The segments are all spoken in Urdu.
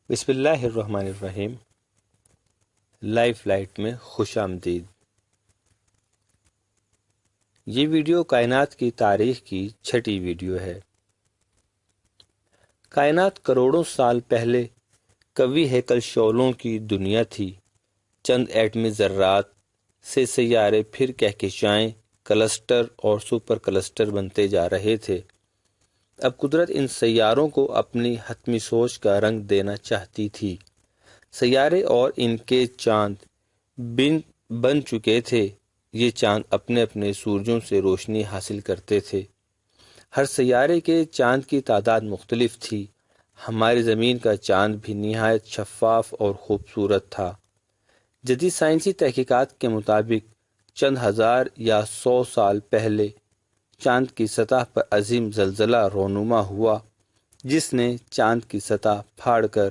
بسم اللہ الرحمن الرحیم۔ لائف لائٹ میں خوش آمدید۔ یہ ویڈیو کائنات کی تاریخ کی چھٹی ویڈیو ہے۔ کائنات کروڑوں سال پہلے قوی ہیکل شعلوں کی دنیا تھی۔ چند ایٹمی ذرات سے سیارے پھر کہکشائیں، کلسٹر اور سپر کلسٹر بنتے جا رہے تھے۔ اب قدرت ان سیاروں کو اپنی حتمی سوچ کا رنگ دینا چاہتی تھی۔ سیارے اور ان کے چاند بن چکے تھے۔ یہ چاند اپنے اپنے سورجوں سے روشنی حاصل کرتے تھے۔ ہر سیارے کے چاند کی تعداد مختلف تھی۔ ہماری زمین کا چاند بھی نہایت شفاف اور خوبصورت تھا۔ جدید سائنسی تحقیقات کے مطابق چند ہزار یا 100 سال پہلے چاند کی سطح پر عظیم زلزلہ رونما ہوا، جس نے چاند کی سطح پھاڑ کر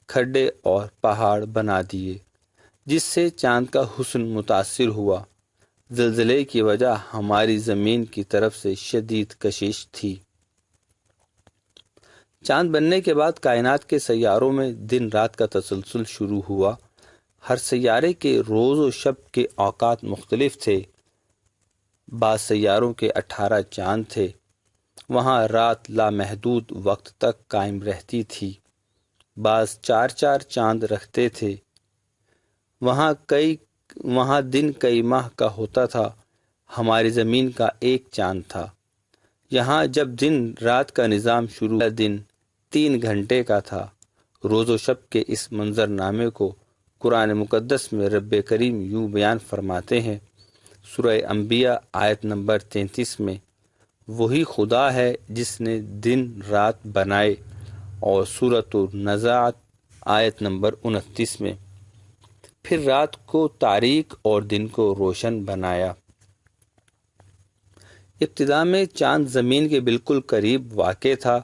کھڈے اور پہاڑ بنا دیے، جس سے چاند کا حسن متاثر ہوا۔ زلزلے کی وجہ ہماری زمین کی طرف سے شدید کشش تھی۔ چاند بننے کے بعد کائنات کے سیاروں میں دن رات کا تسلسل شروع ہوا۔ ہر سیارے کے روز و شب کے اوقات مختلف تھے۔ بعض سیاروں کے 18 چاند تھے۔ وہاں رات لامحدود وقت تک قائم رہتی تھی۔ بعض 4 چاند رکھتے تھے۔ وہاں دن کئی ماہ کا ہوتا تھا۔ ہماری زمین کا ایک چاند تھا۔ یہاں جب دن رات کا نظام شروع ہوا، دن 3 گھنٹے کا تھا۔ روز و شب کے اس منظر نامے کو قرآن مقدس میں رب کریم یوں بیان فرماتے ہیں۔ سورہ انبیاء آیت نمبر 33 میں، وہی خدا ہے جس نے دن رات بنائے، اور سورۃ النازعات آیت نمبر 29 میں، پھر رات کو تاریک اور دن کو روشن بنایا۔ ابتدا میں چاند زمین کے بالکل قریب واقع تھا۔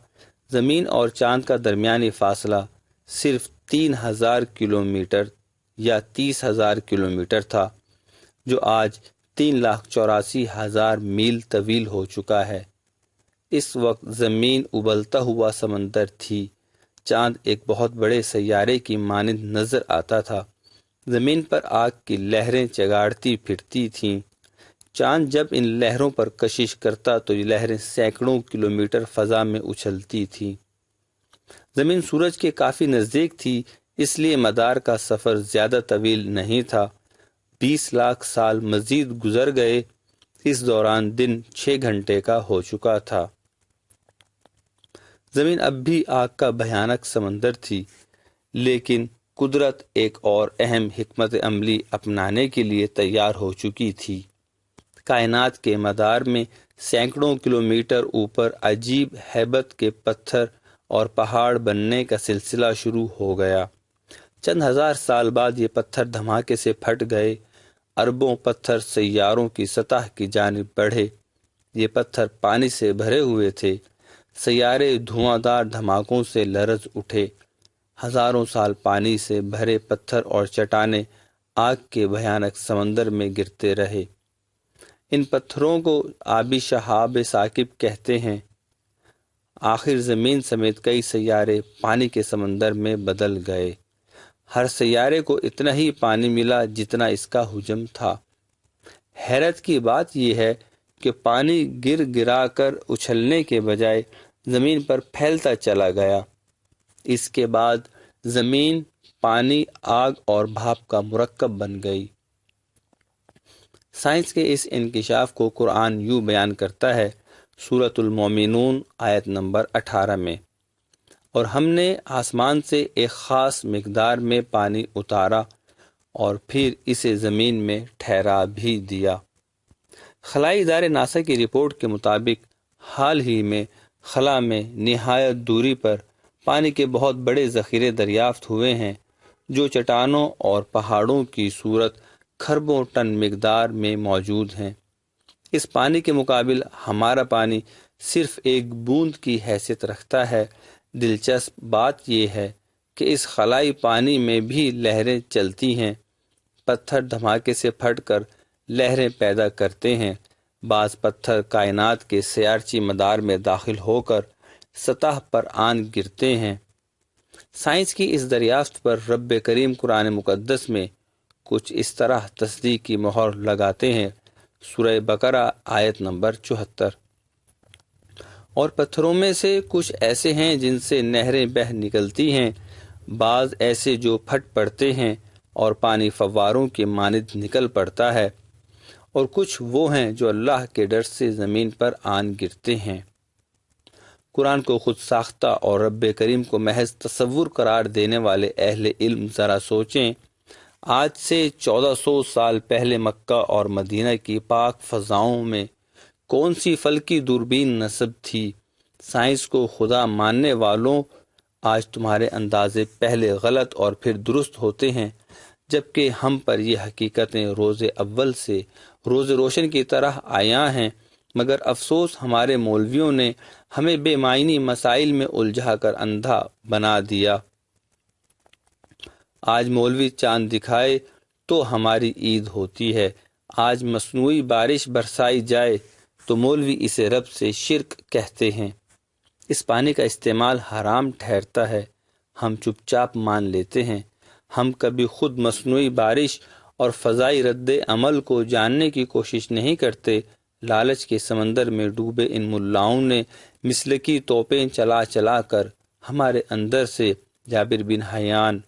زمین اور چاند کا درمیانی فاصلہ صرف 3000 کلومیٹر یا 30,000 کلومیٹر تھا، جو آج 3,84,000 میل طویل ہو چکا ہے۔ اس وقت زمین ابلتا ہوا سمندر تھی۔ چاند ایک بہت بڑے سیارے کی مانند نظر آتا تھا۔ زمین پر آگ کی لہریں چگاڑتی پھرتی تھیں۔ چاند جب ان لہروں پر کشش کرتا تو یہ لہریں سینکڑوں کلومیٹر فضا میں اچھلتی تھیں۔ زمین سورج کے کافی نزدیک تھی، اس لیے مدار کا سفر زیادہ طویل نہیں تھا۔ 20 لاکھ سال مزید گزر گئے۔ اس دوران دن 6 گھنٹے کا ہو چکا تھا۔ زمین اب بھی آگ کا بھیانک سمندر تھی، لیکن قدرت ایک اور اہم حکمت عملی اپنانے کے لیے تیار ہو چکی تھی۔ کائنات کے مدار میں سینکڑوں کلومیٹر اوپر عجیب ہیبت کے پتھر اور پہاڑ بننے کا سلسلہ شروع ہو گیا۔ چند ہزار سال بعد یہ پتھر دھماکے سے پھٹ گئے۔ اربوں پتھر سیاروں کی سطح کی جانب بڑھے۔ یہ پتھر پانی سے بھرے ہوئے تھے۔ سیارے دھواں دار دھماکوں سے لرز اٹھے۔ ہزاروں سال پانی سے بھرے پتھر اور چٹانیں آگ کے بھیانک سمندر میں گرتے رہے۔ ان پتھروں کو آبی شہاب ثاقب کہتے ہیں۔ آخر زمین سمیت کئی سیارے پانی کے سمندر میں بدل گئے۔ ہر سیارے کو اتنا ہی پانی ملا جتنا اس کا حجم تھا۔ حیرت کی بات یہ ہے کہ پانی گر گرا کر اچھلنے کے بجائے زمین پر پھیلتا چلا گیا۔ اس کے بعد زمین پانی، آگ اور بھاپ کا مرکب بن گئی۔ سائنس کے اس انکشاف کو قرآن یوں بیان کرتا ہے، سورۃ المومنون آیت نمبر 18 میں، اور ہم نے آسمان سے ایک خاص مقدار میں پانی اتارا اور پھر اسے زمین میں ٹھہرا بھی دیا۔ خلائی ادارے ناسا کی رپورٹ کے مطابق حال ہی میں خلا میں نہایت دوری پر پانی کے بہت بڑے ذخیرے دریافت ہوئے ہیں، جو چٹانوں اور پہاڑوں کی صورت کھربوں ٹن مقدار میں موجود ہیں۔ اس پانی کے مقابل ہمارا پانی صرف ایک بوند کی حیثیت رکھتا ہے۔ دلچسپ بات یہ ہے کہ اس خلائی پانی میں بھی لہریں چلتی ہیں۔ پتھر دھماکے سے پھٹ کر لہریں پیدا کرتے ہیں۔ بعض پتھر کائنات کے سیارچی مدار میں داخل ہو کر سطح پر آن گرتے ہیں۔ سائنس کی اس دریافت پر رب کریم قرآن مقدس میں کچھ اس طرح تصدیق کی مہر لگاتے ہیں۔ سورہ بقرہ آیت نمبر 74۔ اور پتھروں میں سے کچھ ایسے ہیں جن سے نہریں بہہ نکلتی ہیں، بعض ایسے جو پھٹ پڑتے ہیں اور پانی فواروں کے مانند نکل پڑتا ہے، اور کچھ وہ ہیں جو اللہ کے ڈر سے زمین پر آن گرتے ہیں۔ قرآن کو خود ساختہ اور رب کریم کو محض تصور قرار دینے والے اہل علم ذرا سوچیں، آج سے 1400 سال پہلے مکہ اور مدینہ کی پاک فضاؤں میں کون سی فلکی دوربین نصب تھی؟ سائنس کو خدا ماننے والوں، آج تمہارے اندازے پہلے غلط اور پھر درست ہوتے ہیں، جبکہ ہم پر یہ حقیقتیں روز اول سے روز روشن کی طرح آیاں ہیں، مگر افسوس ہمارے مولویوں نے ہمیں بے معنی مسائل میں الجھا کر اندھا بنا دیا۔ آج مولوی چاند دکھائے تو ہماری عید ہوتی ہے، آج مصنوعی بارش برسائی جائے تو مولوی اسے رب سے شرک کہتے ہیں۔ اس پانی کا استعمال حرام ٹھہرتا ہے، ہم چپ چاپ مان لیتے ہیں۔ ہم کبھی خود مصنوعی بارش اور فضائی رد عمل کو جاننے کی کوشش نہیں کرتے۔ لالچ کے سمندر میں ڈوبے ان ملاؤں نے مسلکی توپیں چلا چلا کر ہمارے اندر سے جابر بن حیان،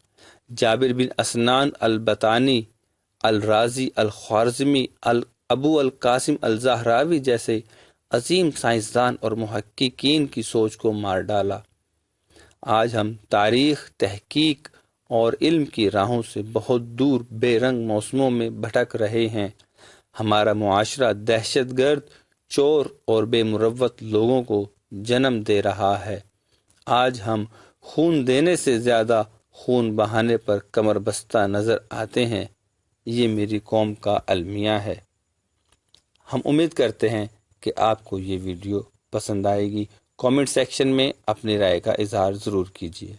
جابر بن اسنان البطانی، الرازی الخوارزمی، ابو القاسم الزہراوی جیسے عظیم سائنسدان اور محققین کی سوچ کو مار ڈالا۔ آج ہم تاریخ، تحقیق اور علم کی راہوں سے بہت دور بے رنگ موسموں میں بھٹک رہے ہیں۔ ہمارا معاشرہ دہشت گرد، چور اور بے مروت لوگوں کو جنم دے رہا ہے۔ آج ہم خون دینے سے زیادہ خون بہانے پر کمر بستہ نظر آتے ہیں۔ یہ میری قوم کا المیہ ہے۔ ہم امید کرتے ہیں کہ آپ کو یہ ویڈیو پسند آئے گی۔ کامنٹ سیکشن میں اپنی رائے کا اظہار ضرور کیجیے۔